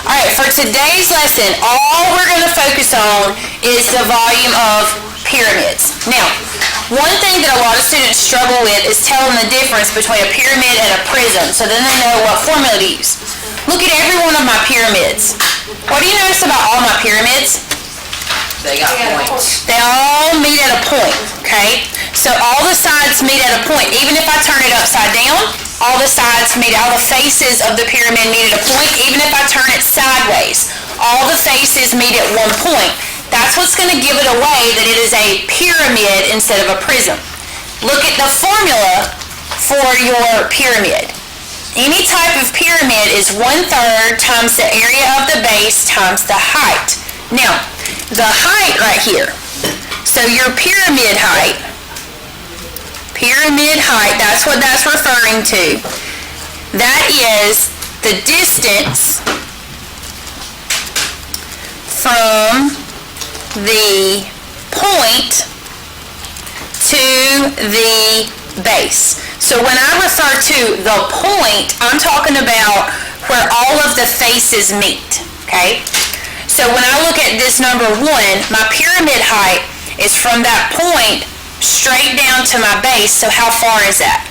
Alright, for today's lesson, all we're going to focus on is the volume of pyramids. Now, one thing that a lot of students struggle with is telling the difference between a pyramid and a prism, so then they know what formula to use. Look at every one of my pyramids. What do you notice about all my pyramids? They got points. They all meet at a point, okay? So all the sides meet at a point. Even if I turn it upside down, all the sides meet, all the faces of the pyramid meet at a point. Even if I turn it sideways, all the faces meet at one point. That's what's going to give it away that it is a pyramid instead of a prism. Look at the formula for your pyramid. Any type of pyramid is 1/3 times the area of the base times the height. Now, the height right here, so your pyramid height, that's what that's referring to. That is the distance from the point to the base. So when I refer to the point, I'm talking about where all of the faces meet, okay? So when I look at this number 1, my pyramid height is from that point straight down to my base. So how far is that?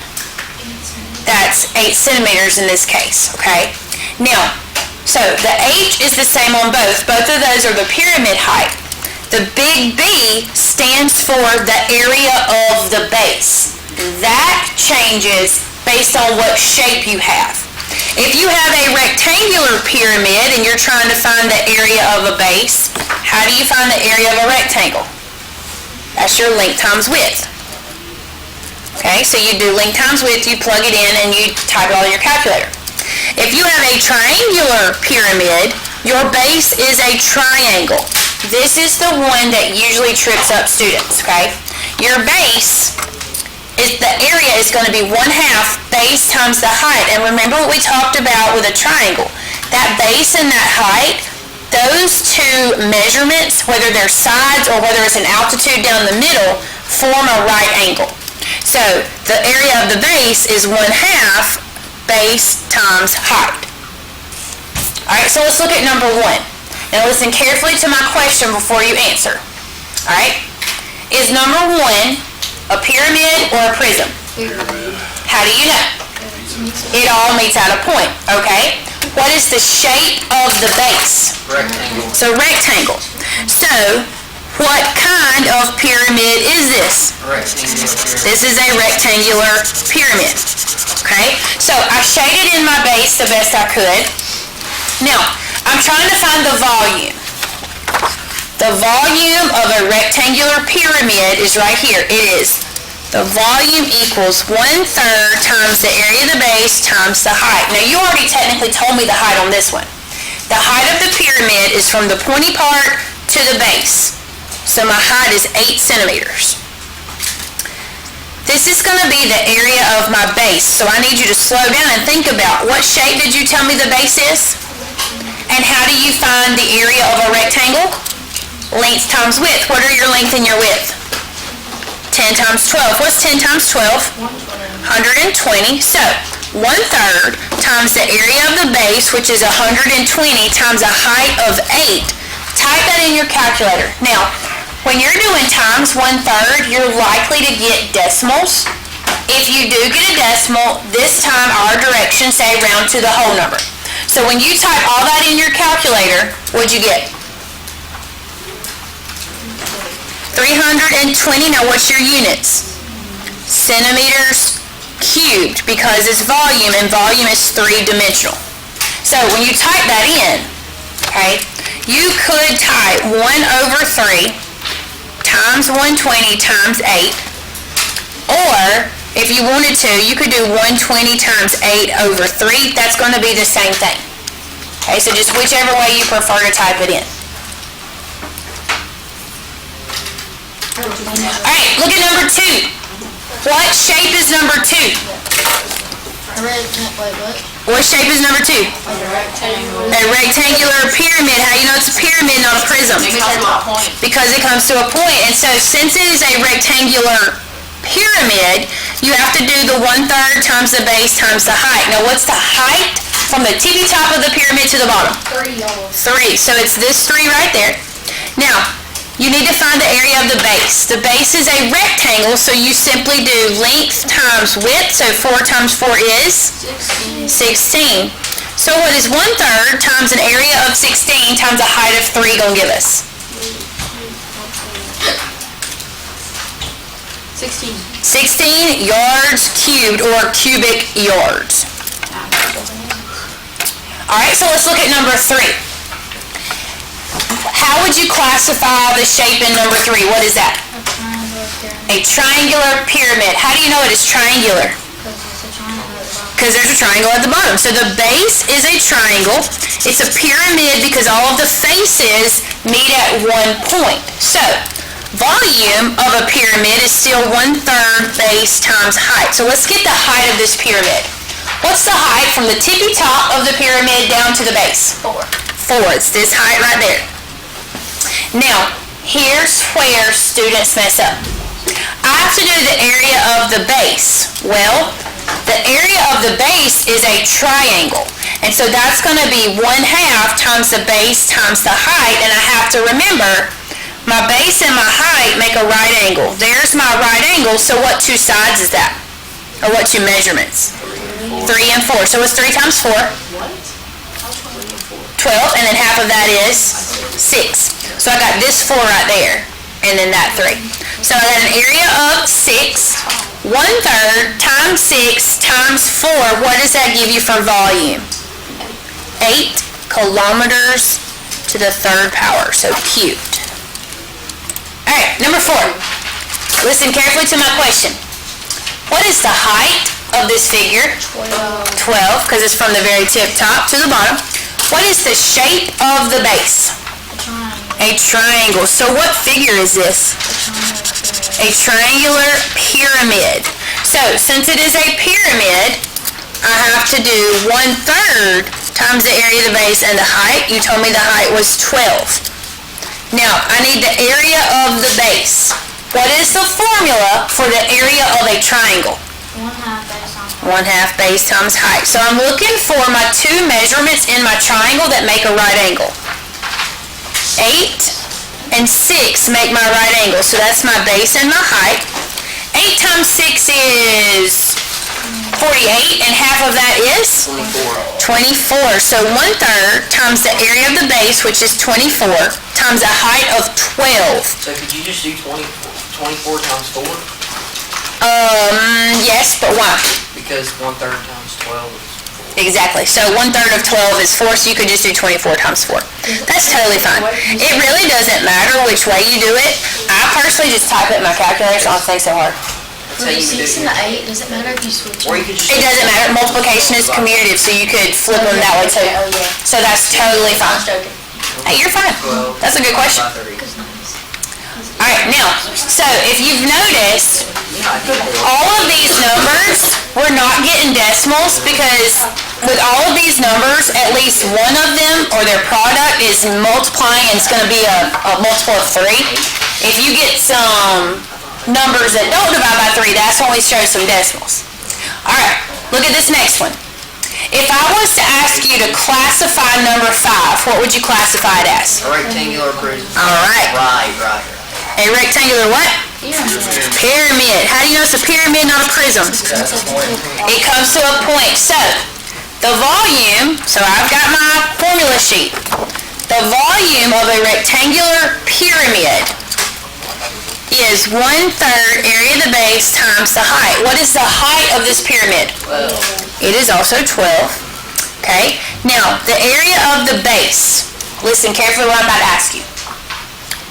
That's 8 centimeters in this case, okay? Now, so the H is the same on both. Both of those are the pyramid height. The big B stands for the area of the base. That changes based on what shape you have. If you have a rectangular pyramid and you're trying to find the area of a base, how do you find the area of a rectangle? That's your length times width. Okay, so you do length times width, you plug it in, and you type it all in your calculator. If you have a triangular pyramid, your base is a triangle. This is the one that usually trips up students, okay? Your base, the area is going to be 1/2 base times the height. And remember what we talked about with a triangle. That base and that height, those two measurements, whether they're sides or whether it's an altitude down the middle, form a right angle. So the area of the base is 1/2 base times height. Alright, so let's look at number 1. Now listen carefully to my question before you answer. Alright? Is number 1 a pyramid or a prism? How do you know? It all meets at a point, okay? What is the shape of the base? Rectangle. So rectangle. So what kind of pyramid is this? Rectangle. This is a rectangular pyramid, okay? So I shaded in my base the best I could. Now, I'm trying to find the volume. The volume of a rectangular pyramid is right here. It is the volume equals 1/3 times the area of the base times the height. Now, you already technically told me the height on this one. The height of the pyramid is from the pointy part to the base. So my height is 8 centimeters. This is going to be the area of my base. So I need you to slow down and think about what shape did you tell me the base is? And how do you find the area of a rectangle? Length times width. What are your length and your width? 10 times 12. What's 10 times 12? 120. So 1/3 times the area of the base, which is 120, times a height of 8. Type that in your calculator. Now, when you're doing times 1/3, you're likely to get decimals. If you do get a decimal, this time our directions say round to the whole number. So when you type all that in your calculator, what'd you get? 320. Now what's your units? Centimeters cubed, because it's volume, and volume is 3-dimensional. So when you type that in, okay, you could type 1/3 times 120 times 8, or if you wanted to, you could do 120 times 8/3. That's going to be the same thing. Okay, so just whichever way you prefer to type it in. Alright, look at number 2. What shape is number 2? What shape is number 2? A rectangular pyramid. How do you know it's a pyramid, not a prism? Because it comes to a point. And so since it is a rectangular pyramid, you have to do the 1/3 times the base times the height. Now what's the height from the tippy top of the pyramid to the bottom? 3 yards. 3. So it's this 3 right there. Now, you need to find the area of the base. The base is a rectangle, so you simply do length times width. So 4 times 4 is 16. So what is 1/3 times an area of 16 times a height of 3 going to give us? 16 yards cubed, or cubic yards. All right, so let's look at number 3. How would you classify the shape in number 3? What is that? A triangular pyramid. How do you know it is triangular? Because there's a triangle at the bottom. So the base is a triangle. It's a pyramid because all of the faces meet at one point. So volume of a pyramid is still 1/3 base times height. So let's get the height of this pyramid. What's the height from the tippy top of the pyramid down to the base? 4. 4. It's this height right there. Now, here's where students mess up. I have to do the area of the base. Well, the area of the base is a triangle. And so that's going to be 1/2 times the base times the height. And I have to remember, my base and my height make a right angle. There's my right angle. So what 2 sides is that? Or what 2 measurements? 3 and 4. So what's 3 times 4? 12. And then half of that is 6. So I got this 4 right there. And then that 3. So I got an area of 6. 1/3 times 6 times 4. What does that give you for volume? 8 kilometers to the 3rd power. So cubed. All right, number 4. Listen carefully to my question. What is the height of this figure? 12, because it's from the very tip top to the bottom. What is the shape of the base? A triangle. So what figure is this? A triangular pyramid. So since it is a pyramid, I have to do 1/3 times the area of the base and the height. You told me the height was 12. Now, I need the area of the base. What is the formula for the area of a triangle? 1/2 base times height. So I'm looking for my 2 measurements in my triangle that make a right angle. 8 and 6 make my right angle. So that's my base and my height. 8 times 6 is 48, and half of that is? 24. So 1/3 times the area of the base, which is 24, times a height of 12. So could you just do 24 times 4? Yes, but why? Because 1/3 times 12 is 4. Exactly. So 1/3 of 12 is 4, so you could just do 24 times 4. That's totally fine. It really doesn't matter which way you do it. I personally just type it in my calculator, so I don't think so hard. That's how you would do 6 and the 8, does it matter if you switch Or you them? could just... It doesn't matter. Multiplication is commutative, so you could flip them that way too. Oh, yeah. So that's totally I fine. was joking. Hey, you're fine. That's a good question. All right, now, so if you've noticed, all of these numbers, we're not getting decimals because with all of these numbers, at least one of them or their product is multiplying, and it's going to be a multiple of 3. If you get some numbers that don't divide by 3, that's when we show some decimals. All right, look at this next one. If I was to ask you to classify number 5, what would you classify it as? A rectangular prism. All right. Right. A rectangular what? Pyramid. How do you know it's a pyramid, not a prism? It comes to a point. So, the volume, so I've got my formula sheet. The volume of a rectangular pyramid is 1/3 area of the base times the height. What is the height of this pyramid? 12. It is also 12. Okay? Now, the area of the base. Listen carefully what I'm about to ask you.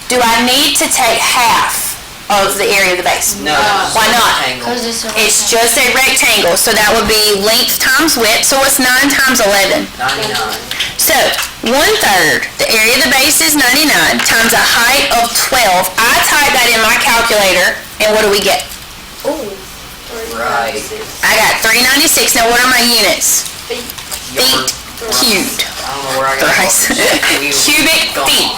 Do I need to take half of the area of the base? No. Why not? Because it's a It's just a rectangle, so that would be length times width. So what's 9 times 11? 99. So 1/3, the area of the base is 99, times a height of 12. I type that in my calculator, and what do we get? Right. I got 396. Now what are my units? Feet Cubed. I don't know where I got Thrice. Cubic feet.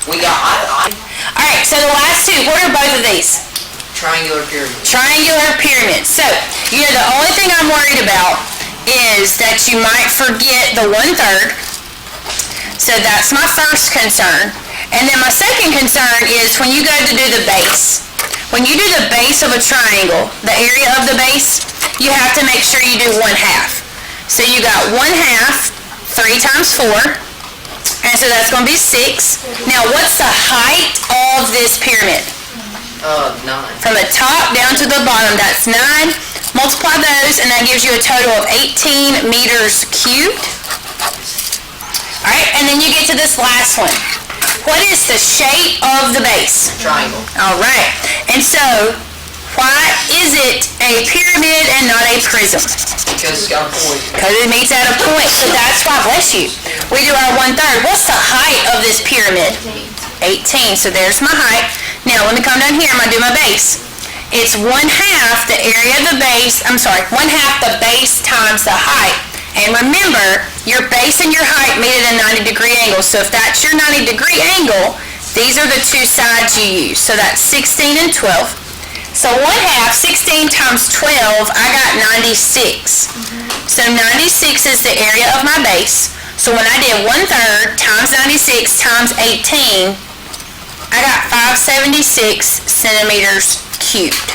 We got All right, so the last 2, what are both of these? triangular pyramid. Triangular pyramid. So, you know, the only thing I'm worried about is that you might forget the 1/3. So that's my first concern. And then my second concern is when you go to do the base. When you do the base of a triangle, the area of the base, you have to make sure you do 1/2. So you got 1/2, 3 times 4, and so that's going to be 6. Now, what's the height of this pyramid? 9. From the top down to the bottom, that's 9. Multiply those, and that gives you a total of 18 meters cubed. All right, and then you get to this last one. What is the shape of the base? Triangle. All right, and so why is it a pyramid and not a prism? Because it's got a point. Because it meets at a point, so that's why, bless you. We do our 1/3. What's the height of this pyramid? 18, so there's my height. Now, let me come down here, I'm gonna do my base. It's 1/2 the area of the base, 1/2 the base times the height. And remember, your base and your height meet at a 90-degree angle. So if that's your 90-degree angle, these are the two sides you use. So that's 16 and 12. So 1/2, 16 times 12, I got 96. So 96 is the area of my base. So when I did 1/3 times 96 times 18, I got 576 centimeters cubed.